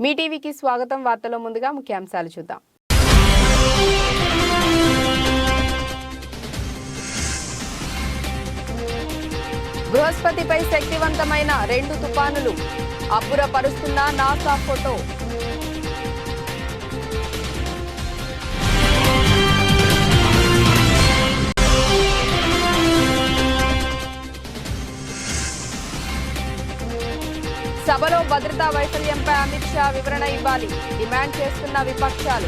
మీ టీవీకి స్వాగతం. వార్తల్లో ముందుగా ముఖ్యాంశాలు చూద్దాం. బృహస్పతిపై శక్తివంతమైన 2 తుఫానులు, అబ్బురపరుస్తున్న నాసా ఫోటో. సభలో భద్రతా వైఫల్యంపై అమిత్ షా వివరణ ఇవ్వాలి, డిమాండ్ చేస్తున్న విపక్షాలు.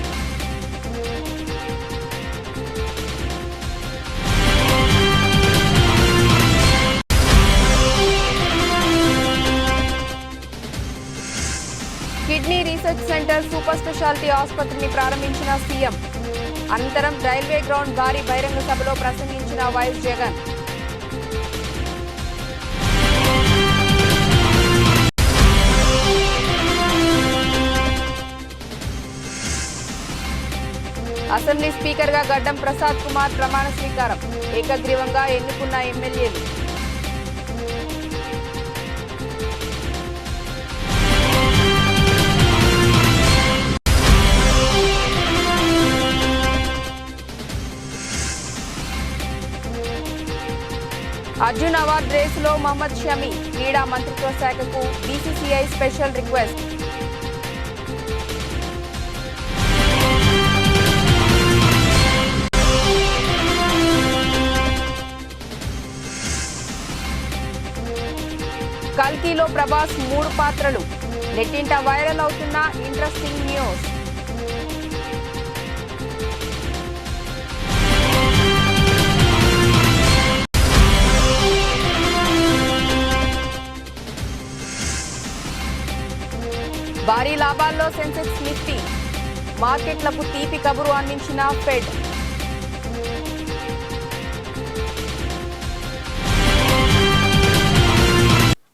Kidney research centre super speciality ఆసుపత్రిని ప్రారంభించిన సీఎం. అనంతరం రైల్వే గ్రౌండ్ భారీ బహిరంగ సభలో ప్రసంగించిన వైఎస్ జగన్. అసెంబ్లీ స్పీకర్గా గడ్డం ప్రసాద్ కుమార్ ప్రమాణ స్వీకారం. ఏకగ్రీవంగా ఎన్నుకున్న ఎమ్మెల్యేలు. అర్జున్ అవార్డు రేసులో మహమ్మద్ షమి. క్రీడా మంత్రిత్వ శాఖకు బీసీసీఐ స్పెషల్ రిక్వెస్ట్. కల్కిలో ప్రభాస్ 3 పాత్రలు. నెట్టింట వైరల్ అవుతున్న ఇంట్రెస్టింగ్ న్యూస్. భారీ లాభాల్లో సెన్సెక్స్ నిఫ్టీ. మార్కెట్లకు తీపి కబురు అందించిన ఫెడ్.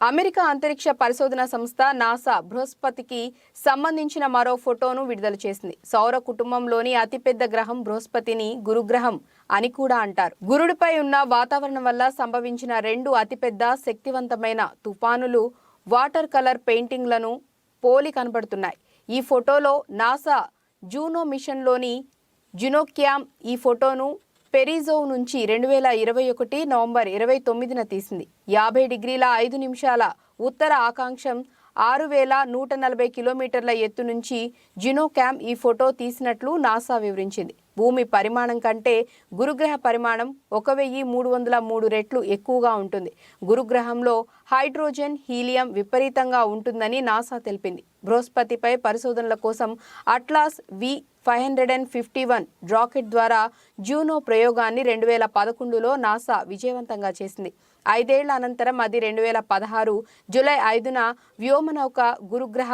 అమెరికా అంతరిక్ష పరిశోధన సంస్థ నాసా బృహస్పతికి సంబంధించిన మరో ఫోటోను విడుదల చేసింది. సౌర కుటుంబంలోని అతిపెద్ద గ్రహం బృహస్పతిని గురుగ్రహం అని కూడా అంటారు. గురుడిపై ఉన్న వాతావరణం వల్ల సంభవించిన 2 అతిపెద్ద శక్తివంతమైన తుఫానులు వాటర్ కలర్ పెయింటింగ్లను పోలి కనబడుతున్నాయి. ఈ ఫోటోలో నాసా జూనో మిషన్లోని జునోక్యామ్ ఈ ఫోటోను పెరిజోవ్ నుంచి 2021 నవంబర్ 29న తీసింది. 50 డిగ్రీల 5 నిమిషాల ఉత్తర ఆకాంక్షం 6140 కిలోమీటర్ల ఎత్తు నుంచి జునోక్యామ్ ఈ ఫోటో తీసినట్లు నాసా వివరించింది. భూమి పరిమాణం కంటే గురుగ్రహ పరిమాణం 1303 రెట్లు ఎక్కువగా ఉంటుంది. గురుగ్రహంలో హైడ్రోజన్, హీలియం విపరీతంగా ఉంటుందని నాసా తెలిపింది. బృహస్పతిపై పరిశోధనల కోసం అట్లాస్ V551 రాకెట్ ద్వారా జూనో ప్రయోగాన్ని 2011లో నాసా విజయవంతంగా చేసింది. 5 ఏళ్ల అనంతరం అది 2016 జూలై 5న వ్యోమనౌక గురుగ్రహ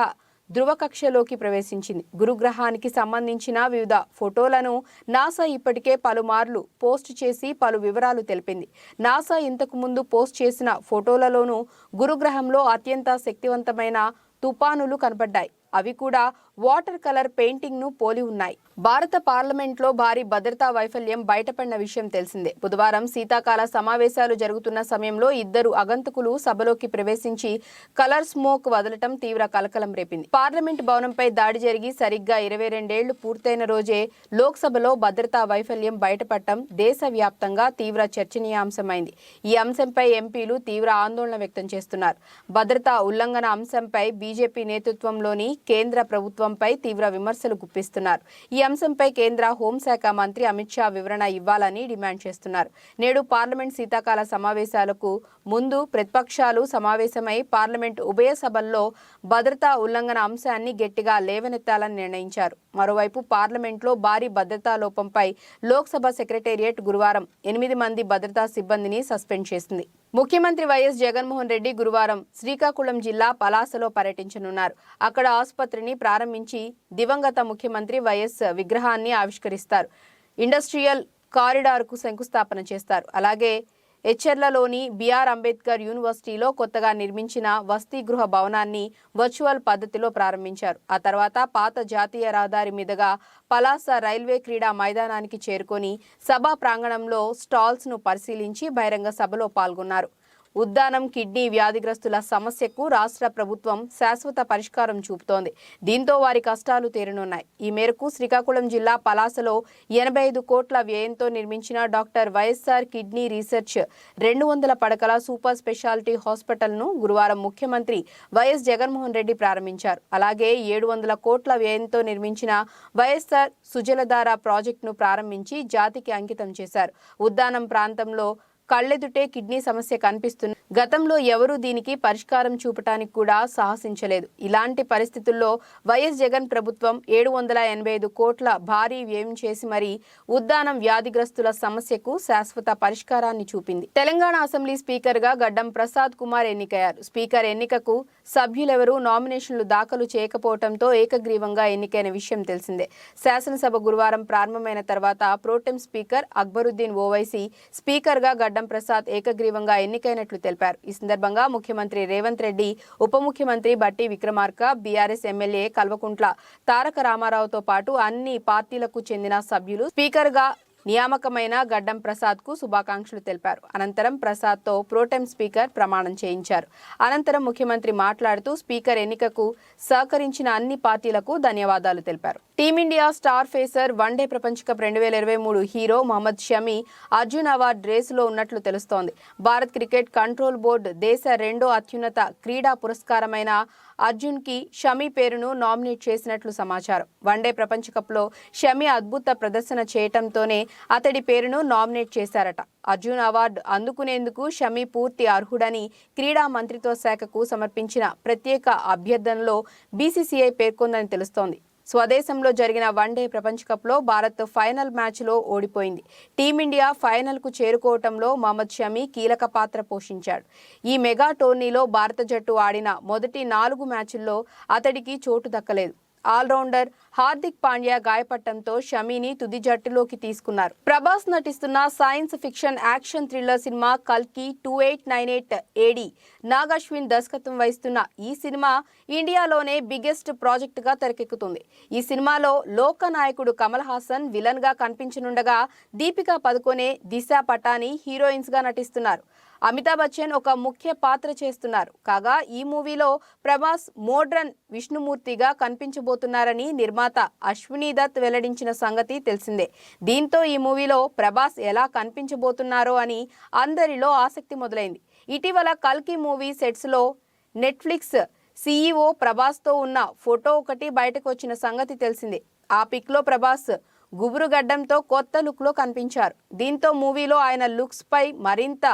ధృవకక్షలోకి ప్రవేశించింది. గురుగ్రహానికి సంబంధించిన వివిధ ఫోటోలను నాసా ఇప్పటికే పలుమార్లు పోస్ట్ చేసి పలు వివరాలు తెలిపింది. నాసా ఇంతకు ముందు పోస్ట్ చేసిన ఫోటోలలోనూ గురుగ్రహంలో అత్యంత శక్తివంతమైన తుపానులు కనబడ్డాయి. అవి కూడా వాటర్ కలర్ పెయింటింగ్ ను పోలి ఉన్నాయి. భారత పార్లమెంట్లో భారీ భద్రతా వైఫల్యం బయటపడిన విషయం తెలిసిందే. బుధవారం శీతాకాల సమావేశాలు జరుగుతున్న సమయంలో 2 అగంతకులు సభలోకి ప్రవేశించి కలర్ స్మోక్ వదలటం తీవ్ర కలకలం రేపింది. పార్లమెంట్ భవనంపై దాడి జరిగి సరిగ్గా 22 ఏళ్లు పూర్తయిన రోజే లోక్సభలో భద్రతా వైఫల్యం బయటపడటం దేశవ్యాప్తంగా తీవ్ర చర్చనీయాంశమైంది. ఈ అంశంపై ఎంపీలు తీవ్ర ఆందోళన వ్యక్తం చేస్తున్నారు. భద్రతా ఉల్లంఘన అంశంపై బీజేపీ నేతృత్వంలోని కేంద్ర ప్రభుత్వంపై తీవ్ర విమర్శలు గుప్పిస్తున్నారు. ఈ అంశంపై కేంద్ర హోంశాఖ మంత్రి అమిత్ షా వివరణ ఇవ్వాలని డిమాండ్ చేస్తున్నారు. నేడు పార్లమెంట్ శీతాకాల సమావేశాలకు ముందు ప్రతిపక్షాలు సమావేశమై పార్లమెంట్ ఉభయ సభల్లో భద్రతా ఉల్లంఘన అంశాన్ని గట్టిగా లేవనెత్తాలని నిర్ణయించారు. మరోవైపు పార్లమెంట్లో భారీ భద్రతా లోపంపై లోక్సభ సెక్రటేరియట్ గురువారం 8 మంది భద్రతా సిబ్బందిని సస్పెండ్ చేసింది. ముఖ్యమంత్రి వైఎస్ జగన్మోహన్ రెడ్డి గురువారం శ్రీకాకుళం జిల్లా పలాసలో పర్యటించనున్నారు. అక్కడ ఆసుపత్రిని ప్రారంభించి దివంగత ముఖ్యమంత్రి వైఎస్ విగ్రహాన్ని ఆవిష్కరిస్తారు. ఇండస్ట్రియల్ కారిడార్కు శంకుస్థాపన చేస్తారు. అలాగే ఎచ్చెర్లలోని బిఆర్ అంబేద్కర్ యూనివర్సిటీలో కొత్తగా నిర్మించిన వసతి గృహ భవనాన్ని వర్చువల్ పద్ధతిలో ప్రారంభించారు. ఆ తర్వాత పాత జాతీయ రహదారి మీదుగా పలాస రైల్వే క్రీడా మైదానానికి చేరుకొని సభా ప్రాంగణంలో స్టాల్స్ ను పరిశీలించి బహిరంగ సభలో పాల్గొన్నారు. ఉద్దానం కిడ్నీ వ్యాధిగ్రస్తుల సమస్యకు రాష్ట్ర ప్రభుత్వం శాశ్వత పరిష్కారం చూపుతోంది. దీంతో వారి కష్టాలు తీరనున్నాయి. ఈ మేరకు శ్రీకాకుళం జిల్లా పలాసలో 85 కోట్ల వ్యయంతో నిర్మించిన డాక్టర్ వైఎస్ఆర్ కిడ్నీ రీసెర్చ్ 200 పడకల సూపర్ స్పెషాలిటీ హాస్పిటల్ను గురువారం ముఖ్యమంత్రి వైఎస్ జగన్మోహన్ రెడ్డి ప్రారంభించారు. అలాగే 700 కోట్ల వ్యయంతో నిర్మించిన వైఎస్ఆర్ సుజలధార ప్రాజెక్టును ప్రారంభించి జాతికి అంకితం చేశారు. ఉద్దానం ప్రాంతంలో కళ్ళెదుటే కిడ్నీ సమస్య కనిపిస్తున్న గతంలో ఎవరూ దీనికి పరిష్కారం చూపటానికి కూడా సాహసించలేదు. ఇలాంటి పరిస్థితుల్లో వైఎస్ జగన్ ప్రభుత్వం 785 కోట్ల భారీ వ్యయం చేసి మరీ ఉద్దానం వ్యాధిగ్రస్తుల సమస్యకు శాశ్వత పరిష్కారాన్ని చూపింది. తెలంగాణ అసెంబ్లీ స్పీకర్ గా గడ్డం ప్రసాద్ కుమార్ ఎన్నికయ్యారు. స్పీకర్ ఎన్నికకు సభ్యులెవరూ నామినేషన్లు దాఖలు చేయకపోవడంతో ఏకగ్రీవంగా ఎన్నికైన విషయం తెలిసిందే. శాసనసభ గురువారం ప్రారంభమైన తర్వాత pro tem speaker Akbaruddin Owaisi speaker గా గడ్డం ప్రసాద్ ఏకగ్రీవంగా ఎన్నికైనట్లు తెలిపారు. ఈ సందర్భంగా ముఖ్యమంత్రి రేవంత్ రెడ్డి, ఉప ముఖ్యమంత్రి బట్టి విక్రమార్క, బీఆర్ఎస్ ఎమ్మెల్యే కల్వకుంట్ల తారక రామారావుతో పాటు అన్ని పార్టీలకు చెందిన సభ్యులు స్పీకర్ గా నియామకమైన గడ్డం ప్రసాద్ కు శుభాకాంక్షలు తెలిపారు. అనంతరం ప్రసాద్ తో ప్రోటెం స్పీకర్ ప్రమాణం చేయించారు. అనంతరం ముఖ్యమంత్రి మాట్లాడుతూ స్పీకర్ ఎన్నికకు సహకరించిన అన్ని పార్టీలకు ధన్యవాదాలు తెలిపారు. టీమిండియా స్టార్ ఫేసర్ వన్డే ప్రపంచ cup 2023 hero Mohammed Shami Arjuna award రేసులో ఉన్నట్లు తెలుస్తోంది. భారత్ క్రికెట్ కంట్రోల్ బోర్డు దేశ రెండో అత్యున్నత క్రీడా పురస్కారమైన అర్జున్ కి షమి పేరును నామినేట్ చేసినట్లు సమాచారం. వన్డే ప్రపంచ కప్లో షమి అద్భుత ప్రదర్శన చేయటంతోనే అతడి పేరును నామినేట్ చేశారట. అర్జున్ అవార్డు అందుకునేందుకు షమి పూర్తి అర్హుడని క్రీడా మంత్రిత్వ శాఖకు సమర్పించిన ప్రత్యేక అభ్యర్థనలో బీసీసీఐ పేర్కొందని తెలుస్తోంది. స్వదేశంలో జరిగిన వన్డే ప్రపంచ కప్లో భారత్ ఫైనల్ మ్యాచ్లో ఓడిపోయింది. టీమిండియా ఫైనల్కు చేరుకోవటంలో మహమ్మద్ షమి కీలక పాత్ర పోషించాడు. ఈ మెగా టోర్నీలో భారత జట్టు ఆడిన మొదటి 4 మ్యాచ్ల్లో అతడికి చోటు దక్కలేదు. ఆల్రౌండర్ హార్దిక్ పాండ్యా గాయపడటంతో షమీని తుది జట్టులోకి తీసుకున్నారు. ప్రభాస్ నటిస్తున్న science fiction action thriller cinema కల్కి 2898 ఏడి నాగశ్విన్ దర్శకత్వం వహిస్తున్న ఈ సినిమా ఇండియాలోనే బిగ్గెస్ట్ ప్రాజెక్ట్ గా తెరకెక్కుతుంది. ఈ సినిమాలో లోకనాయకుడు కమల్ హాసన్ విలన్ గా కనిపించనుండగా దీపికా పదుకొనే, దిశా పటాని హీరోయిన్స్ గా నటిస్తున్నారు. అమితాబ్ బచ్చన్ ఒక ముఖ్య పాత్ర చేస్తున్నారు. కాగా ఈ మూవీలో ప్రభాస్ మోడ్రన్ విష్ణుమూర్తిగా కనిపించబోతున్నారని నిర్మాత అశ్విని దత్ వెల్లడించిన సంగతి తెలిసిందే. దీంతో ఈ మూవీలో ప్రభాస్ ఎలా కనిపించబోతున్నారో అని అందరిలో ఆసక్తి మొదలైంది. ఇటీవల కల్కి మూవీ సెట్స్ లో నెట్ఫ్లిక్స్ సీఈఓ ప్రభాస్తో ఉన్న ఫోటో ఒకటి బయటకు వచ్చిన సంగతి తెలిసిందే. ఆ పిక్ లో ప్రభాస్ గుబురు గడ్డంతో కొత్త లుక్ లో కనిపించారు. దీంతో మూవీలో ఆయన లుక్స్ పై మరింత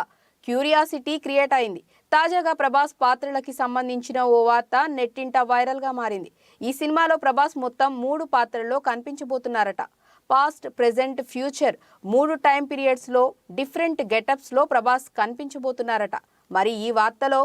క్యూరియాసిటీ క్రియేట్ అయింది. తాజాగా ప్రభాస్ పాత్రలకి సంబంధించిన ఓ వార్త నెట్టింట వైరల్ గా మారింది. ఈ సినిమాలో ప్రభాస్ మొత్తం 3 పాత్రల్లో కనిపించబోతున్నారట. Past, present, future 3 time periods లో డిఫరెంట్ గెటప్స్ లో ప్రభాస్ కనిపించబోతున్నారట. మరి ఈ వార్తలో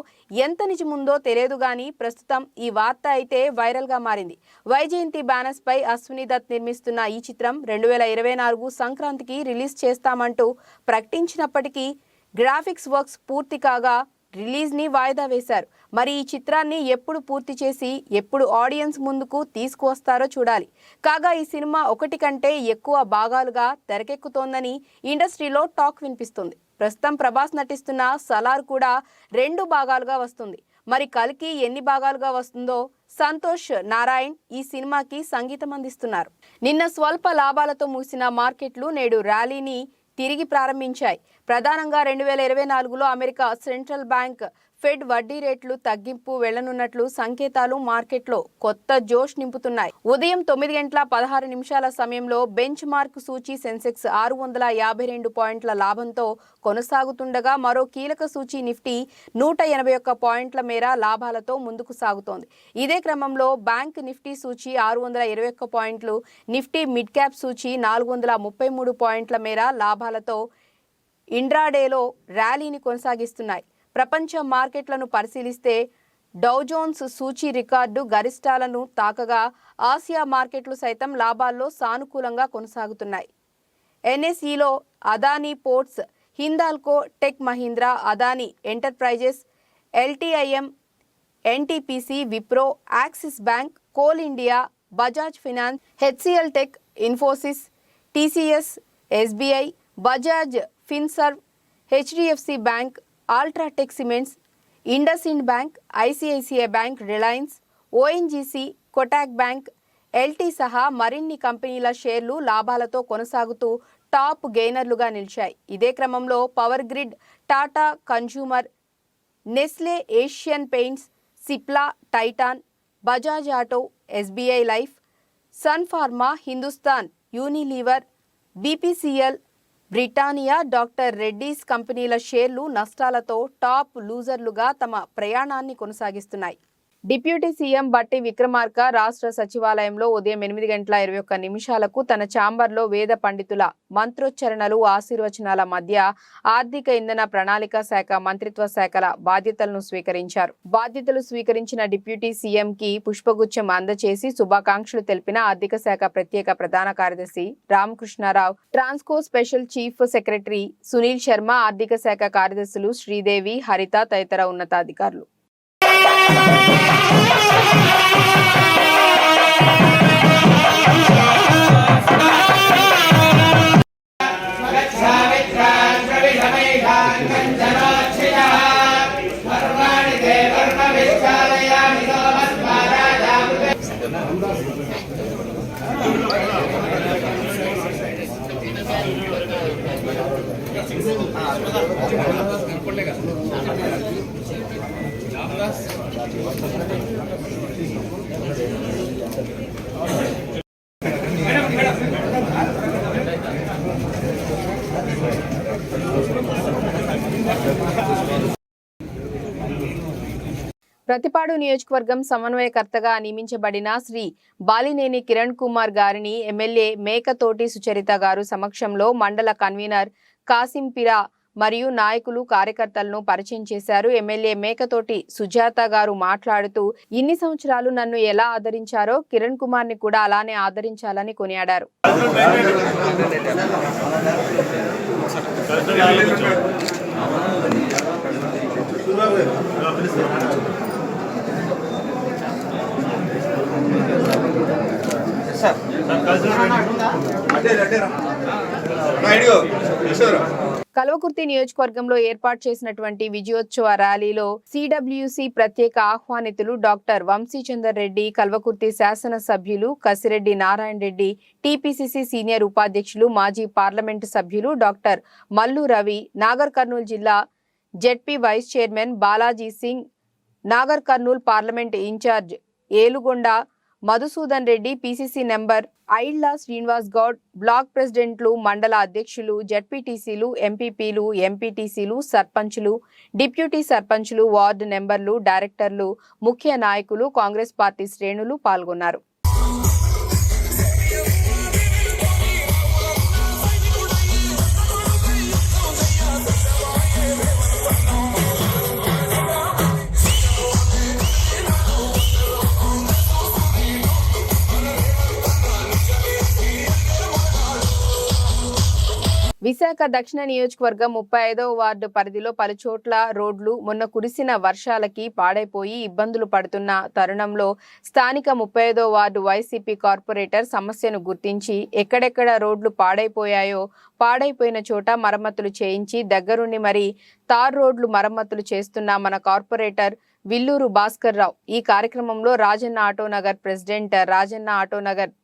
ఎంత నిజముందో తెలియదు గానీ ప్రస్తుతం ఈ వార్త అయితే వైరల్ గా మారింది. వైజయంతి బ్యానర్స్ పై అశ్విని దత్ నిర్మిస్తున్న ఈ చిత్రం 2024 సంక్రాంతికి రిలీజ్ చేస్తామంటూ ప్రకటించినప్పటికీ గ్రాఫిక్స్ వర్క్స్ పూర్తి కాగా రిలీజ్ ని వాయిదా వేశారు. మరి ఈ చిత్రాన్ని ఎప్పుడు పూర్తి చేసి ఎప్పుడు ఆడియన్స్ ముందుకు తీసుకువస్తారో చూడాలి. కాగా ఈ సినిమా 1 కంటే ఎక్కువ భాగాలుగా తెరకెక్కుతోందని ఇండస్ట్రీలో టాక్ వినిపిస్తుంది. ప్రస్తుతం ప్రభాస్ నటిస్తున్న సలార్ కూడా 2 భాగాలుగా వస్తుంది. మరి కల్కి ఎన్ని భాగాలుగా వస్తుందో సంతోష్ నారాయణ్ ఈ సినిమాకి సంగీతం అందిస్తున్నారు. నిన్న స్వల్ప లాభాలతో ముగిసిన మార్కెట్లు నేడు ర్యాలీని తిరిగి ప్రారంభించాయి. ప్రధానంగా 2024లో అమెరికా సెంట్రల్ బ్యాంక్ ఫెడ్ వడ్డీ రేట్లు తగ్గింపు వెళ్లనున్నట్లు సంకేతాలు మార్కెట్లో కొత్త జోష్ నింపుతున్నాయి. ఉదయం 9:16 సమయంలో బెంచ్ మార్క్ సూచీ సెన్సెక్స్ 652 పాయింట్ల లాభంతో కొనసాగుతుండగా మరో కీలక సూచీ నిఫ్టీ 181 పాయింట్ల మేర లాభాలతో ముందుకు సాగుతోంది. ఇదే క్రమంలో బ్యాంక్ నిఫ్టీ సూచీ 621 పాయింట్లు, నిఫ్టీ మిడ్ క్యాప్ సూచీ 433 పాయింట్ల మేర లాభాలతో ఇంట్రాడేలో ర్యాలీని కొనసాగిస్తున్నాయి. ప్రపంచ మార్కెట్లను పరిశీలిస్తే డౌజోన్స్ సూచీ రికార్డు గరిష్టాలను తాకగా ఆసియా మార్కెట్లు సైతం లాభాల్లో సానుకూలంగా కొనసాగుతున్నాయి. ఎన్ఎస్ఈలో Adani ports, Hindalco tech Mahindra, Adani enterprises, LTIM, NTPC, Wipro, Axis bank, Coal India, Bajaj finance, HCL tech, Infosys, TCS, SBI, Bajaj Finserv, HDFC bank, UltraTech cements, IndusInd bank, ICICI bank, Reliance, ONGC, Kotak bank, LT సహా మరిన్ని కంపెనీల షేర్లు లాభాలతో కొనసాగుతూ టాప్ గెయినర్లుగా నిలిచాయి. ఇదే క్రమంలో power grid, Tata consumer, Nestle, Asian Paints, Cipla, Titan, Bajaj auto, SBI life, Sun Pharma, Hindustan Unilever, BPCL, Britannia, doctor Reddy's కంపెనీల షేర్లు నష్టాలతో టాప్ లూజర్లుగా తమ ప్రయాణాన్ని కొనసాగిస్తున్నాయి. డిప్యూటీ సీఎం బట్టి విక్రమార్క రాష్ట్ర సచివాలయంలో ఉదయం 8:21 తన ఛాంబర్లో వేద పండితుల మంత్రోచ్చరణలు, ఆశీర్వచనాల మధ్య ఆర్థిక ఇంధన ప్రణాళిక శాఖ మంత్రిత్వ శాఖల బాధ్యతలను స్వీకరించారు. బాధ్యతలు స్వీకరించిన డిప్యూటీ సీఎంకి పుష్పగుచ్చం అందచేసి శుభాకాంక్షలు తెలిపిన ఆర్థిక శాఖ ప్రత్యేక ప్రధాన కార్యదర్శి Ramakrishna Rao, Transco special chief secretary Sunil Sharma, ఆర్థిక శాఖ కార్యదర్శులు శ్రీదేవి, హరిత తదితర ఉన్నతాధికారులు. ప్రతిపాడు నియోజకవర్గం సమన్వయకర్తగా నియమించబడిన శ్రీ బాలినేని కిరణ్ కుమార్ గారిని ఎమ్మెల్యే మేకతోటి సుచరిత గారు సమక్షంలో మండల కన్వీనర్ కాసింపిరా మరియు నాయకులు, కార్యకర్తలను పరిచయం చేశారు. ఎమ్మెల్యే మేకతోటి సుజాత గారు మాట్లాడుతూ, ఇన్ని సంవత్సరాలు నన్ను ఎలా ఆదరించారో కిరణ్ కుమార్ ని కూడా అలానే ఆదరించాలని కొనియాడారు. కల్వకుర్తి నియోజకవర్గంలో ఏర్పాటు చేసినటువంటి విజయోత్సవ ర్యాలీలో సిడబ్ల్యూసి ప్రత్యేక ఆహ్వానితులు డాక్టర్ వంశీచందర్ రెడ్డి, కల్వకుర్తి శాసనసభ్యులు కసిరెడ్డి నారాయణ రెడ్డి, టీపీసీసీ సీనియర్ ఉపాధ్యక్షులు, మాజీ పార్లమెంటు సభ్యులు డాక్టర్ మల్లు రవి, నాగర్ కర్నూలు జిల్లా ZP vice chairman Balaji Singh, Nagar Kurnool parliament incharge Elugonda Madhusudan Reddy, PCC number Ailla Srinivas Goud, block ప్రెసిడెంట్లు, మండల అధ్యక్షులు, జెడ్పీటీసీలు, ఎంపీపీలు, ఎంపీటీసీలు, సర్పంచులు, డిప్యూటీ సర్పంచులు, వార్డు నెంబర్లు, డైరెక్టర్లు, ముఖ్య నాయకులు, కాంగ్రెస్ పార్టీ శ్రేణులు పాల్గొన్నారు. విశాఖ దక్షిణ నియోజకవర్గం 35వ వార్డు పరిధిలో పలుచోట్ల రోడ్లు మొన్న కురిసిన వర్షాలకి పాడైపోయి ఇబ్బందులు పడుతున్న తరుణంలో స్థానిక 35వ వార్డు వైసీపీ కార్పొరేటర్ సమస్యను గుర్తించి ఎక్కడెక్కడ రోడ్లు పాడైపోయాయో పాడైపోయిన చోట మరమ్మతులు చేయించి దగ్గరుండి మరి తార్ రోడ్లు మరమ్మతులు చేస్తున్న మన కార్పొరేటర్ విల్లూరు భాస్కర్ రావు. ఈ కార్యక్రమంలో రాజన్న ఆటోనగర్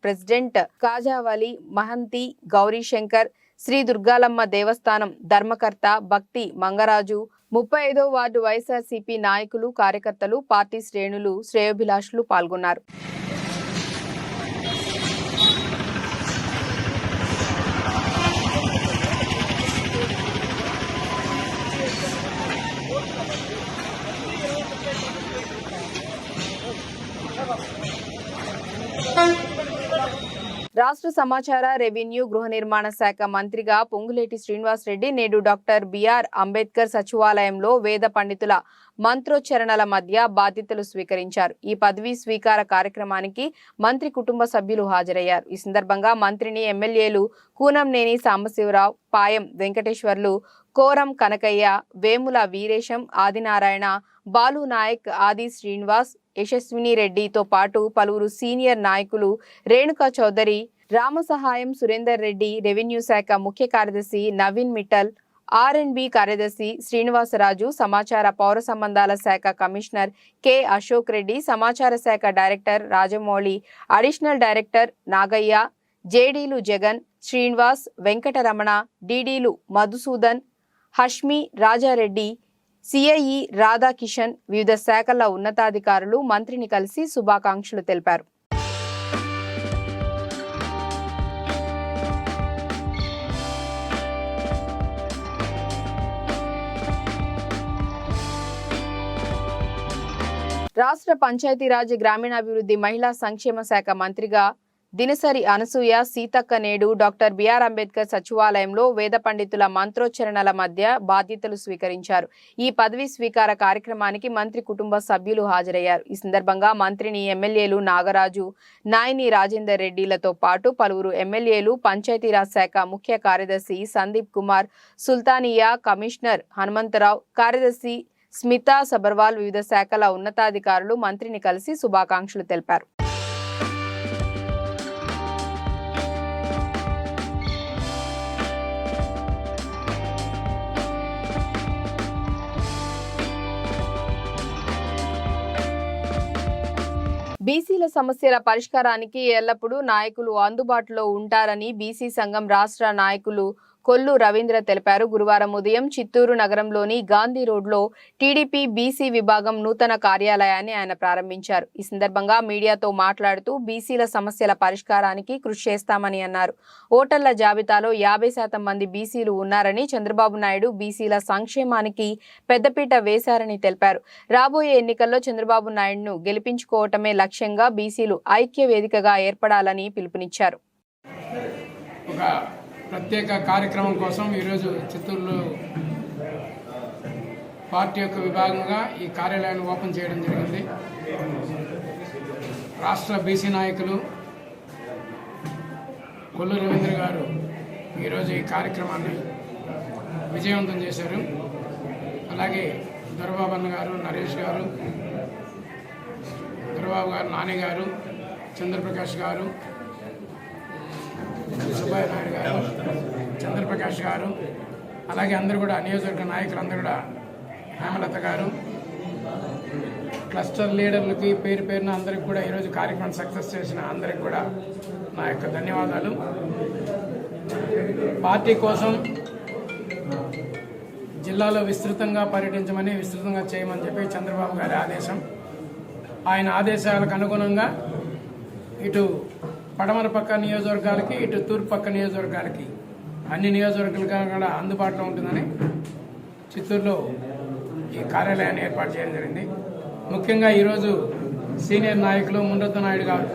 ప్రెసిడెంట్ కాజావలి, మహంతి, గౌరీశంకర్, శ్రీ దుర్గాలమ్మ దేవస్థానం ధర్మకర్త భక్తి మంగరాజు, 35వ వార్డు వైఎస్ఆర్సీపీ నాయకులు, కార్యకర్తలు, పార్టీ శ్రేణులు, శ్రేయోభిలాషులు పాల్గొన్నారు. రాష్ట్ర సమాచార, రెవెన్యూ, గృహ నిర్మాణ శాఖ మంత్రిగా పొంగులేటి శ్రీనివాస్ రెడ్డి నేడు డాక్టర్ బిఆర్ అంబేద్కర్ సచివాలయంలో వేద పండితుల మంత్రోచ్చరణల మధ్య బాధ్యతలు స్వీకరించారు. ఈ పదవీ స్వీకార కార్యక్రమానికి మంత్రి కుటుంబ సభ్యులు హాజరయ్యారు. ఈ సందర్భంగా మంత్రిని ఎమ్మెల్యేలు కూనంనేని సాంబశివరావు, పాయం వెంకటేశ్వర్లు, కోరం కనకయ్య, వేముల వీరేశం, ఆదినారాయణ, బాలు నాయక్, ఆది శ్రీనివాస్, యశస్విని రెడ్డితో పాటు పలువురు సీనియర్ నాయకులు, రేణుకా చౌదరి, రామసహాయం సురేందర్ రెడ్డి, రెవెన్యూ శాఖ ముఖ్య కార్యదర్శి నవీన్ మిట్టల్, ఆర్ఎండ్బి కార్యదర్శి శ్రీనివాసరాజు, సమాచార పౌర సంబంధాల శాఖ కమిషనర్ కె అశోక్ రెడ్డి, సమాచార శాఖ director Rajamouli, additional director Nagaiah, జేడీలు జగన్, శ్రీనివాస్, వెంకటరమణ, డీడీలు మధుసూదన్, హష్మి, రాజారెడ్డి, సిఐఈ రాధాకిషన్, వివిధ శాఖల ఉన్నతాధికారులు మంత్రిని కలిసి శుభాకాంక్షలు తెలిపారు. రాష్ట్ర పంచాయతీరాజ్ గ్రామీణాభివృద్ధి మహిళా సంక్షేమ శాఖ మంత్రిగా దినసరి అనసూయ సీతక్క నేడు డాక్టర్ బిఆర్ అంబేద్కర్ సచివాలయంలో వేద పండితుల మంత్రోచ్చరణల మధ్య బాధ్యతలు స్వీకరించారు. ఈ పదవీ స్వీకార కార్యక్రమానికి మంత్రి కుటుంబ సభ్యులు హాజరయ్యారు. ఈ సందర్భంగా మంత్రిని ఎమ్మెల్యేలు నాగరాజు, నాయని రాజేందర్ రెడ్డిలతో పాటు పలువురు ఎమ్మెల్యేలు, పంచాయతీరాజ్ శాఖ ముఖ్య కార్యదర్శి సందీప్ కుమార్, సుల్తానియా, కమిషనర్ హనుమంతరావు, కార్యదర్శి స్మితా సబర్వాల్, వివిధ శాఖల ఉన్నతాధికారులు మంత్రిని కలిసి శుభాకాంక్షలు తెలిపారు. బీసీల సమస్యల పరిష్కారానికి ఎల్లప్పుడూ నాయకులు అందుబాటులో ఉంటారని బీసీ సంఘం రాష్ట్ర నాయకులు కొల్లు రవీంద్ర తెలిపారు. గురువారం ఉదయం చిత్తూరు నగరంలోని గాంధీ రోడ్లో టీడీపీ బీసీ విభాగం నూతన కార్యాలయాన్ని ఆయన ప్రారంభించారు. ఈ సందర్భంగా మీడియాతో మాట్లాడుతూ బీసీల సమస్యల పరిష్కారానికి కృషి చేస్తామని అన్నారు. ఓటర్ల జాబితాలో 50% మంది బీసీలు ఉన్నారని, చంద్రబాబు నాయుడు బీసీల సంక్షేమానికి పెద్దపీట వేశారని తెలిపారు. రాబోయే ఎన్నికల్లో చంద్రబాబు నాయుడును గెలిపించుకోవటమే లక్ష్యంగా బీసీలు ఐక్య వేదికగా ఏర్పడాలని పిలుపునిచ్చారు. ప్రత్యేక కార్యక్రమం కోసం ఈరోజు చిత్తూరులో పార్టీ యొక్క విభాగంగా ఈ కార్యాలయాన్ని ఓపెన్ చేయడం జరిగింది. రాష్ట్ర బీసీ నాయకులు కొల్లు రవీంద్ర గారు ఈరోజు ఈ కార్యక్రమాన్ని విజయవంతం చేశారు. అలాగే దొరబాబు అన్న గారు, నరేష్ గారు, దొరబాబు గారు, నాని గారు, చంద్రప్రకాష్ గారు, సుబ్బయ్య నాయుడు గారు, చంద్రప్రకాష్ గారు, అలాగే అందరూ కూడా నియోజకవర్గ నాయకులందరూ కూడా, హేమలత గారు, క్లస్టర్ లీడర్లకి పేరు పేరున అందరికి కూడా ఈరోజు కార్యక్రమం సక్సెస్ చేసిన అందరికి కూడా నా యొక్క ధన్యవాదాలు. పార్టీ కోసం జిల్లాలో విస్తృతంగా పర్యటించమని, విస్తృతంగా చేయమని చెప్పి చంద్రబాబు గారి ఆదేశం. ఆయన ఆదేశాలకు అనుగుణంగా ఇటు పడమర పక్క నియోజకవర్గాలకి, ఇటు తూర్పు పక్క నియోజకవర్గాలకి, అన్ని నియోజకవర్గాలకు కూడా అందుబాటులో ఉంటుందని చిత్తూరులో ఈ కార్యాలయాన్ని ఏర్పాటు చేయడం జరిగింది. ముఖ్యంగా ఈరోజు సీనియర్ నాయకులు మునరత్న నాయుడు గారు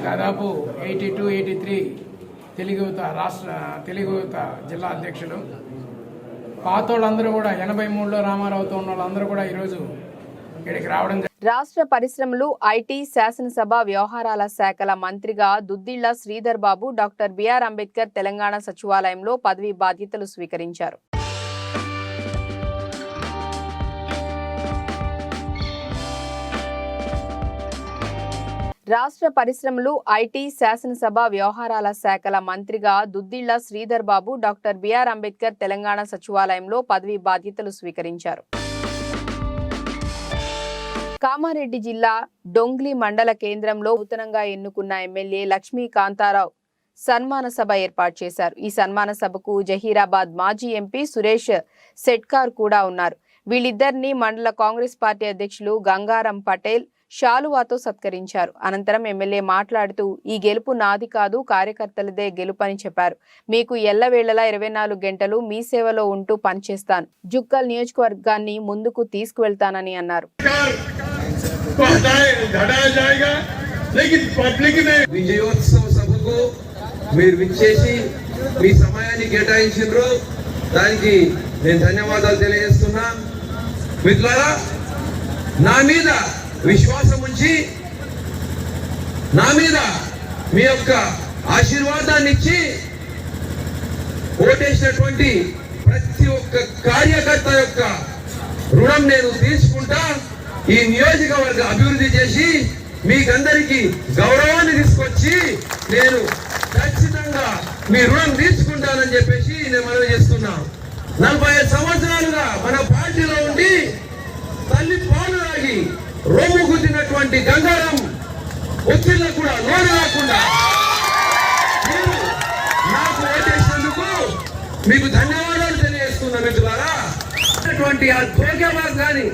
దాదాపు 82-83 తెలుగు యువత జిల్లా అధ్యక్షులు, పాతోళ్ళందరూ కూడా 83లో రామారావుతో ఉన్న వాళ్ళందరూ కూడా ఈరోజు ఇక్కడికి రావడం. రాష్ట్ర పరిశ్రమలు, ఐటీ, శాసనసభ వ్యవహారాల శాఖల మంత్రిగా దుద్దిళ్ల శ్రీధర్ బాబు డాక్టర్ బిఆర్ అంబేద్కర్ తెలంగాణ సచివాలయంలో పదవీ బాధ్యతలు స్వీకరించారు. రాష్ట్ర పరిశ్రమలు, ఐటీ, శాసనసభ వ్యవహారాల శాఖల మంత్రిగా దుద్దిళ్ల శ్రీధర్ బాబు డాక్టర్ బిఆర్ అంబేద్కర్ తెలంగాణ సచివాలయంలో పదవీ బాధ్యతలు స్వీకరించారు. కామారెడ్డి జిల్లా డొంగ్లీ మండల కేంద్రంలో నూతనంగా ఎన్నుకున్న ఎమ్మెల్యే లక్ష్మీకాంతారావు సన్మాన సభ ఏర్పాటు చేశారు. ఈ సన్మాన సభకు జహీరాబాద్ మాజీ ఎంపీ సురేష్ సెట్కార్ కూడా ఉన్నారు. వీళ్ళిద్దరిని మండల కాంగ్రెస్ పార్టీ అధ్యక్షులు గంగారం పటేల్ షాలువాతో సత్కరించారు. అనంతరం ఎమ్మెల్యే మాట్లాడుతూ, ఈ గెలుపు నాది కాదు, కార్యకర్తలదే గెలుపని చెప్పారు. మీకు ఎల్లవేళలా 24 గంటలు మీ సేవలో ఉంటూ పనిచేస్తాను. జుక్కల్ నియోజకవర్గాన్ని ముందుకు తీసుకువెళ్తానని అన్నారు. విజయోత్సవ సభకు మీరు విచ్చేసి మీ సమయాన్ని కేటాయించారు, దానికి నేను ధన్యవాదాలు తెలియజేస్తున్నా. మిత్రులారా, నా మీద విశ్వాసం ఉంచి నా మీద మీ యొక్క ఆశీర్వాదాన్ని ఇచ్చి ఓటేసినటువంటి ప్రతి ఒక్క కార్యకర్త యొక్క రుణం నేను తీసుకుంటా. ఈ నియోజకవర్గ అభివృద్ధి చేసి మీకందరికీ గౌరవాన్ని తీసుకొచ్చి నేను ఖచ్చితంగా మీ రుణం తీసుకుంటానని చెప్పేసి నేను మనవి చేస్తున్నా. 45 సంవత్సరాలుగా మన పార్టీలో ఉండి తల్లి పాలు తాగి రొమ్ము గుద్దినటువంటి గంగారం ఒత్తిళ్ళ కూడా నోరు రాకుండా మీరు నాకు ఓటేసినందుకు మీకు ధన్యవాదాలు తెలియజేస్తున్నా మిత్రులారా. ఆ ధోకేబాజ్ గాని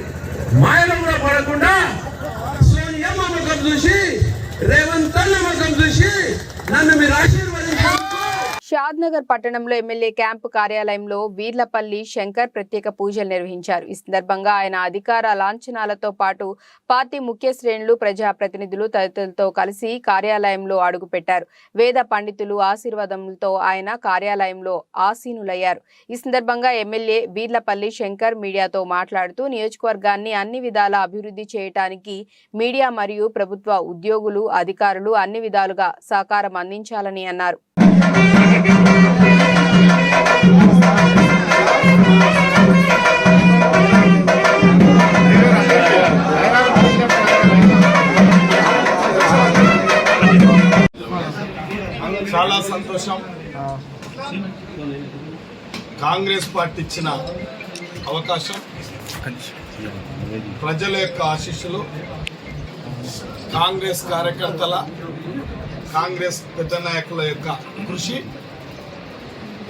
మాయలో కూడా పడకుండా సోనియమ్మ ముఖం చూసి రేవంత్ అన్న ముఖం చూసి నన్ను మీరు ఆశీర్వదించారు. షాద్నగర్ పట్టణంలో ఎమ్మెల్యే క్యాంపు కార్యాలయంలో వీర్లపల్లి శంకర్ ప్రత్యేక పూజలు నిర్వహించారు. ఈ సందర్భంగా ఆయన అధికార లాంఛనాలతో పాటు పార్టీ ముఖ్య శ్రేణులు, ప్రజాప్రతినిధులు తదితరులతో కలిసి కార్యాలయంలో అడుగుపెట్టారు. వేద పండితులు ఆశీర్వాదంతో ఆయన కార్యాలయంలో ఆసీనులయ్యారు. ఈ సందర్భంగా ఎమ్మెల్యే వీర్లపల్లి శంకర్ మీడియాతో మాట్లాడుతూ నియోజకవర్గాన్ని అన్ని విధాల అభివృద్ధి చేయడానికి మీడియా మరియు ప్రభుత్వ ఉద్యోగులు, అధికారులు అన్ని విధాలుగా సహకారం అందించాలని అన్నారు. చాలా సంతోషం. కాంగ్రెస్ పార్టీ ఇచ్చిన అవకాశం, ప్రజల యొక్క ఆశీస్సులు, కాంగ్రెస్ కార్యకర్తల, కాంగ్రెస్ పెద్ద నాయకుల యొక్క కృషి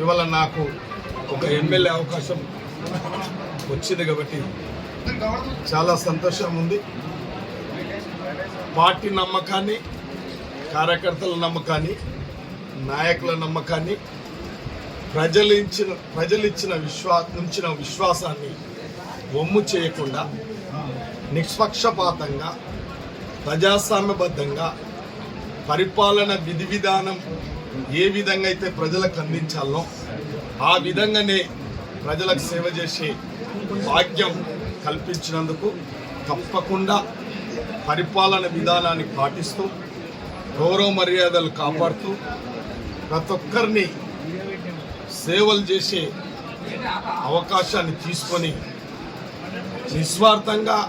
ఇవాళ నాకు ఒక ఎమ్మెల్యే అవకాశం వచ్చింది కాబట్టి చాలా సంతోషం ఉంది. పార్టీ నమ్మకాన్ని, కార్యకర్తల నమ్మకాన్ని, నాయకుల నమ్మకాన్ని, ప్రజలిచ్చిన విశ్వాసాన్ని వమ్ము చేయకుండా నిష్పక్షపాతంగా ప్రజాస్వామ్యబద్ధంగా పరిపాలన విధి విధానం ఏ విధంగా అయితే ప్రజలకు అందించాలో ఆ విధంగానే ప్రజలకు సేవ చేసే భాగ్యం కల్పించినందుకు తప్పకుండా పరిపాలన విధానాన్ని పాటిస్తూ గౌరవ మర్యాదలు కాపాడుతూ ప్రతి ఒక్కరిని సేవలు చేసే అవకాశాన్ని తీసుకొని నిస్వార్థంగా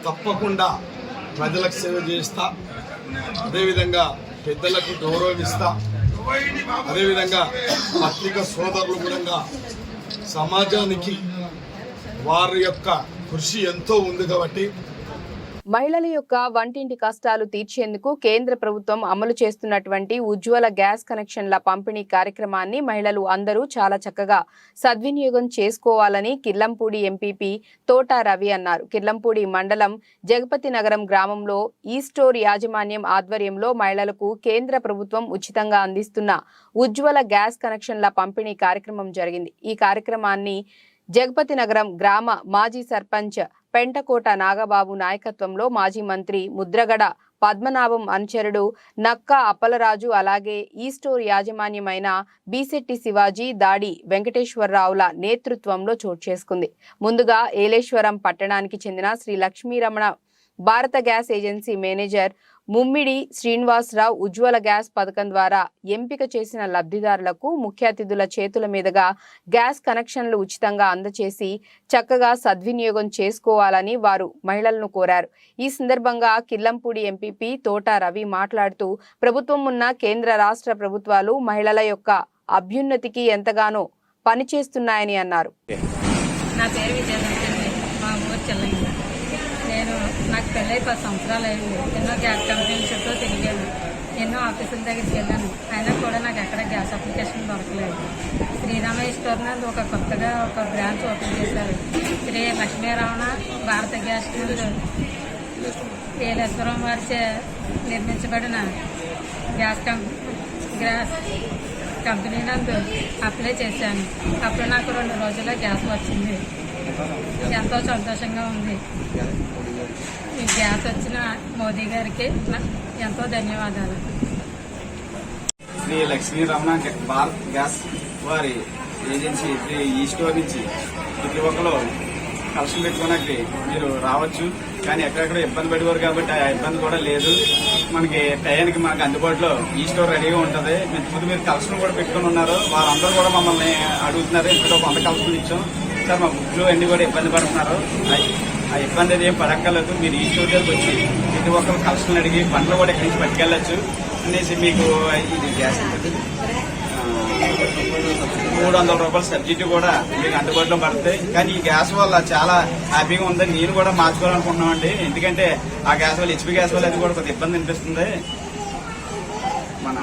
తప్పకుండా ప్రజలకు సేవ చేస్తా, అదేవిధంగా పెద్దలకు గౌరవిస్తా, అదేవిధంగా పత్రికా సోదరులు కూడా సమాజానికి వారి యొక్క కృషి ఎంతో ఉంది కాబట్టి మహిళల యొక్క వంటింటి కష్టాలు తీర్చేందుకు కేంద్ర ప్రభుత్వం అమలు చేస్తున్నటువంటి ఉజ్వల గ్యాస్ కనెక్షన్ల పంపిణీ కార్యక్రమాన్ని మహిళలు అందరూ చాలా చక్కగా సద్వినియోగం చేసుకోవాలని కిర్లంపూడి ఎంపీపీ తోట రవి అన్నారు. కిర్లంపూడి మండలం జగపతి నగరం గ్రామంలో ఈ స్టోర్ యాజమాన్యం ఆధ్వర్యంలో మహిళలకు కేంద్ర ప్రభుత్వం ఉచితంగా అందిస్తున్న ఉజ్వల గ్యాస్ కనెక్షన్ల పంపిణీ కార్యక్రమం జరిగింది. ఈ కార్యక్రమాన్ని జగపతి నగరం గ్రామ మాజీ సర్పంచ్ పెంటకోట నాగబాబు నాయకత్వంలో మాజీ మంత్రి ముద్రగడ పద్మనాభం అనుచరుడు నక్క అప్పలరాజు, అలాగే ఈ స్టోర్ యాజమాన్యమైన బీశెట్టి శివాజీ, దాడి వెంకటేశ్వరరావుల నేతృత్వంలో చోటు చేసుకుంది. ముందుగా ఏలేశ్వరం పట్టణానికి చెందిన Shri Lakshmiramana Bharat gas agency manager Mummidi Srinivasarao Ujjwala gas పథకం ద్వారా ఎంపిక చేసిన లబ్ధిదారులకు ముఖ్య అతిథుల చేతుల మీదుగా గ్యాస్ కనెక్షన్లు ఉచితంగా అందచేసి చక్కగా సద్వినియోగం చేసుకోవాలని వారు మహిళలను కోరారు. ఈ సందర్భంగా కిర్లంపూడి ఎంపీపీ తోట రవి మాట్లాడుతూ ప్రభుత్వం ఉన్న కేంద్ర రాష్ట్ర ప్రభుత్వాలు మహిళల యొక్క అభ్యున్నతికి ఎంతగానో పనిచేస్తున్నాయని అన్నారు. నా పేరు విజయలక్ష్మి, మా ఊరు చెల్లెంగ. నాకు పెళ్ళై 10 సంవత్సరాలు అయింది. ఎన్నో గ్యాస్ కంపెనీల చుట్టూ తిరిగాను, ఎన్నో ఆఫీసుల దగ్గరికి వెళ్ళాను. అయినా కూడా నాకు ఎక్కడ గ్యాస్ అప్లికేషన్ దొరకలేదు. శ్రీరామయ్య స్టోర్ నందు కొత్తగా ఒక బ్రాంచ్ ఓపెన్ చేశారు. శ్రీ లక్ష్మీరమణ భారత గ్యాస్ ఏలేశ్వరం వారిచే నిర్మించబడిన గ్యాస్ కంపెనీ నందు అప్లై చేశాను. అప్పుడు నాకు 2 రోజుల్లో గ్యాస్ వచ్చింది. ఎంతో సంతోషంగా ఉంది. ఈ గ్యాస్ వచ్చిన మోదీ గారికి ఎంతో ధన్యవాదాలు. శ్రీ లక్ష్మీరమణ భారత్ గ్యాస్ వారి ఏజెన్సీ ఈ స్టోర్ నుంచి ప్రతి ఒక్కరు కలెక్షన్ పెట్టుకోవడానికి మీరు రావచ్చు. కానీ ఎక్కడెక్కడ ఇబ్బంది పడేవారు కాబట్టి ఆ ఇబ్బంది కూడా లేదు. మనకి టయానికి మనకు అందుబాటులో ఈ స్టోర్ రెడీగా ఉంటుంది. ముందు మీరు కలెక్షన్ కూడా పెట్టుకుని ఉన్నారు, వాళ్ళందరూ కూడా మమ్మల్ని అడుగుతున్నారు. ఇంట్లో 100 కలెక్షన్ ఇచ్చాం సార్, మా బుక్లు అన్ని కూడా ఇబ్బంది పడుతున్నారు. ఆ ఇబ్బంది అది ఏం పడక్కర్లేదు. మీరు ఈ స్టోర్ దగ్గరికి వచ్చి ప్రతి ఒక్కరు కలెక్షన్ అడిగి బండ్లు కూడా ఇక్కడి నుంచి పట్టుకెళ్ళచ్చు అనేసి మీకు ఇది గ్యాస్ రూపాయల సబ్సిడీ కూడా మీకు అందుబాటులో పడుతుంది. కానీ ఈ గ్యాస్ వల్ల చాలా హ్యాపీగా ఉంది. నేను కూడా మార్చుకోవాలనుకుంటున్నామండి. ఎందుకంటే ఆ గ్యాస్ వల్ల హెచ్పీ గ్యాస్ వల్ల అది కూడా కొద్దిగా ఇబ్బంది అనిపిస్తుంది. మన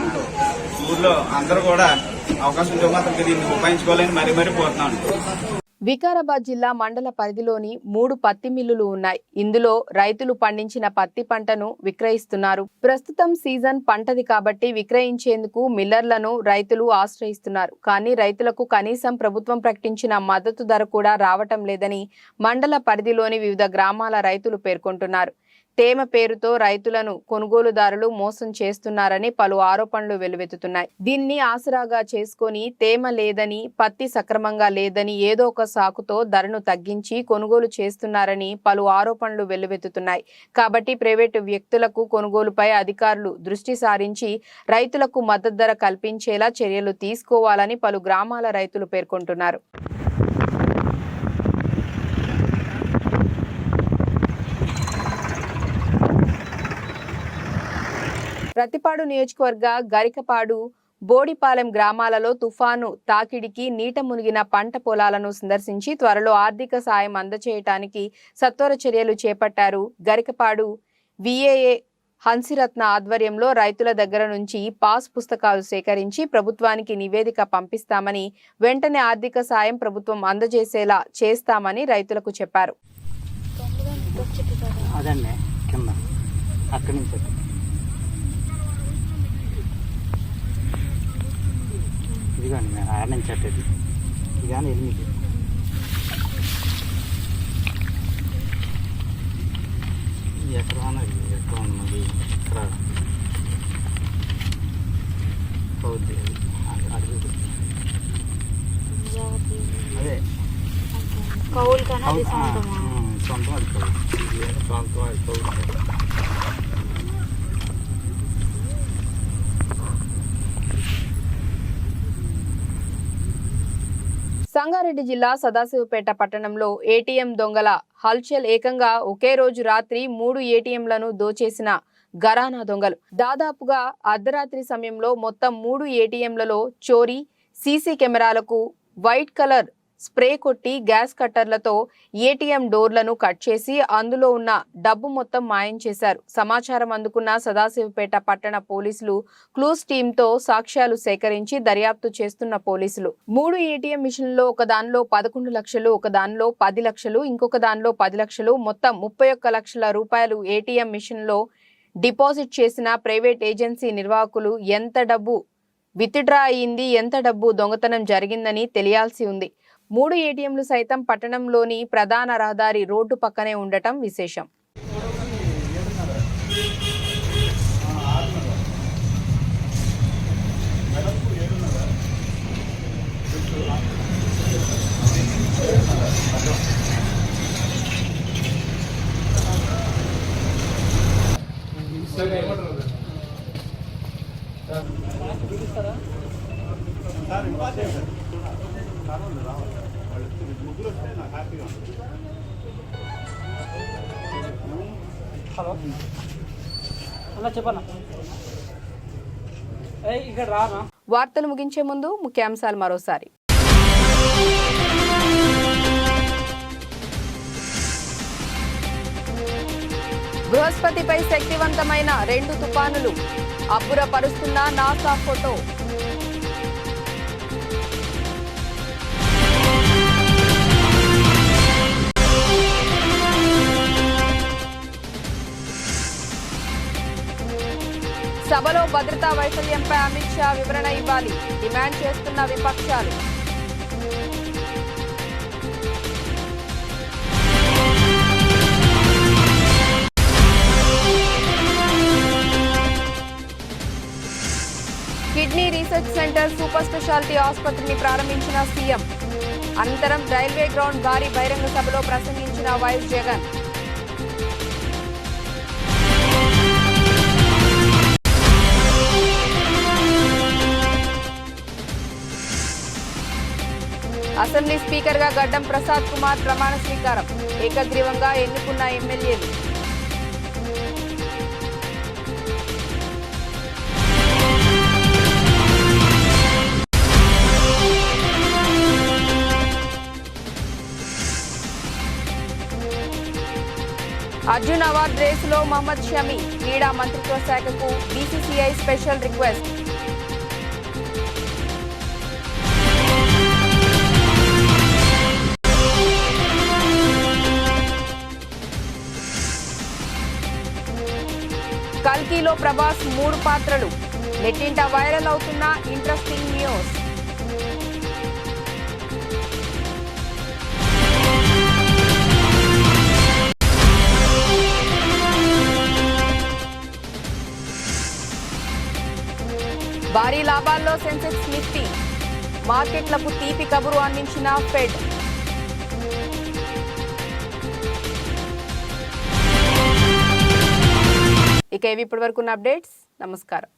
ఊర్లో అందరూ కూడా అవకాశం ఉంటే మాత్రం దీన్ని ఉపయోగించుకోవాలని మరీ కోరుతున్నాను. వికారాబాద్ జిల్లా మండల పరిధిలోని 3 పత్తి మిల్లులు ఉన్నాయి. ఇందులో రైతులు పండించిన పత్తి పంటను విక్రయిస్తున్నారు. ప్రస్తుతం సీజన్ పంటది కాబట్టి విక్రయించేందుకు మిల్లర్లను రైతులు ఆశ్రయిస్తున్నారు. కానీ రైతులకు కనీసం ప్రభుత్వం ప్రకటించిన మద్దతు ధర కూడా రావటం లేదని మండల పరిధిలోని వివిధ గ్రామాల రైతులు పేర్కొంటున్నారు. తేమ పేరుతో రైతులను కొనుగోలుదారులు మోసం చేస్తున్నారని పలు ఆరోపణలు వెల్లువెత్తుతున్నాయి. దీన్ని ఆసరాగా చేసుకొని తేమ లేదని, పత్తి సక్రమంగా లేదని ఏదో ఒక సాకుతో ధరను తగ్గించి కొనుగోలు చేస్తున్నారని పలు ఆరోపణలు వెల్లువెత్తుతున్నాయి. కాబట్టి ప్రైవేటు వ్యక్తులకు కొనుగోలుపై అధికారులు దృష్టి సారించి రైతులకు మద్దతు ధర కల్పించేలా చర్యలు తీసుకోవాలని పలు గ్రామాల రైతులు పేర్కొంటున్నారు. ప్రతిపాడు నియోజకవర్గ గరికపాడు, బోడిపాలెం గ్రామాలలో తుఫాను తాకిడికి నీట మునిగిన పంట పొలాలను సందర్శించి త్వరలో ఆర్థిక సాయం అందజేయటానికి సత్వర చర్యలు చేపట్టారు. గరికపాడు విఏఏ హన్సిరత్న ఆధ్వర్యంలో రైతుల దగ్గర నుంచి పాస్ పుస్తకాలు సేకరించి ప్రభుత్వానికి నివేదిక పంపిస్తామని, వెంటనే ఆర్థిక సాయం ప్రభుత్వం అందజేసేలా చేస్తామని రైతులకు చెప్పారు. ఇదిగోండి మేము ఆడ నుంచి అట్టేది ఇది కానీ 8 ఎక్కడ ఉన్నది ఇక్కడ అవుద్ది అదే కౌలు కానీ సొంతం అది సొంతం అది కౌలు. సంగారెడ్డి జిల్లా సదాశివపేట పట్టణంలో ఏటీఎం దొంగల హల్చల్. ఏకంగా ఒకే రోజు రాత్రి 3 ఏటీఎంలను దోచేసిన ఘరానా దొంగలు. దాదాపుగా అర్ధరాత్రి సమయంలో మొత్తం 3 ఏటీఎంలలో చోరీ. సీసీ కెమెరాలకు వైట్ కలర్ స్ప్రే కొట్టి గ్యాస్ కట్టర్లతో ఏటీఎం డోర్లను కట్ చేసి అందులో ఉన్న డబ్బు మొత్తం మాయం చేశారు. సమాచారం అందుకున్న సదాశివపేట పట్టణ పోలీసులు క్లూస్ టీంతో సాక్ష్యాలు సేకరించి దర్యాప్తు చేస్తున్న పోలీసులు 3 ఏటీఎం మిషన్లో ఒక దానిలో 11 లక్షలు, ఒక దానిలో 10 లక్షలు, ఇంకొక దానిలో 10 లక్షలు, మొత్తం 31 లక్షల రూపాయలు ఏటీఎం మిషన్లో డిపాజిట్ చేసిన ప్రైవేట్ ఏజెన్సీ నిర్వాహకులు ఎంత డబ్బు విత్డ్రా అయింది, ఎంత డబ్బు దొంగతనం జరిగిందని తెలియాల్సి ఉంది. 3 ఏటీఎంలు సైతం పట్టణంలోని ప్రధాన రహదారి రోడ్డు పక్కనే ఉండటం విశేషం. హలో అలా చెప్పన్నా ఇక్కడ రానా. వార్తలు ముగించే ముందు ముఖ్యాంశాలు మరోసారి. బృహస్పతిపై శక్తివంతమైన 2 తుఫానులు, అబ్బురపరుస్తున్న నాసా ఫోటో. సభలో భద్రతా వైఫల్యంపై అమిత్ షా వివరణ ఇవ్వాలి, డిమాండ్ చేస్తున్న విపక్షాలు. Kidney research centre super speciality ఆసుపత్రిని ప్రారంభించిన సీఎం. అనంతరం రైల్వే గ్రౌండ్ భారీ బహిరంగ సభలో ప్రసంగించిన వైఎస్ జగన్. అసెంబ్లీ స్పీకర్గా గడ్డం ప్రసాద్ కుమార్ ప్రమాణ స్వీకారం. ఏకగ్రీవంగా ఎన్నుకున్న ఎమ్మెల్యేలు. అర్జున్ అవార్డ్ రేసులో మహమ్మద్ షమి, క్రీడా మంత్రిత్వ శాఖకు బీసీసీఐ స్పెషల్ రిక్వెస్ట్. కల్కిలో ప్రభాస్ 3 పాత్రలు, నెట్టింట వైరల్ అవుతున్న ఇంట్రెస్టింగ్ న్యూస్. భారీ లాభాల్లో సెన్సెక్స్ నిఫ్టీ, మార్కెట్లకు తీపి కబురు అందించిన ఫెడ్. ఇక ఇవి ఇప్పటివరకు ఉన్న అప్డేట్స్. నమస్కారం.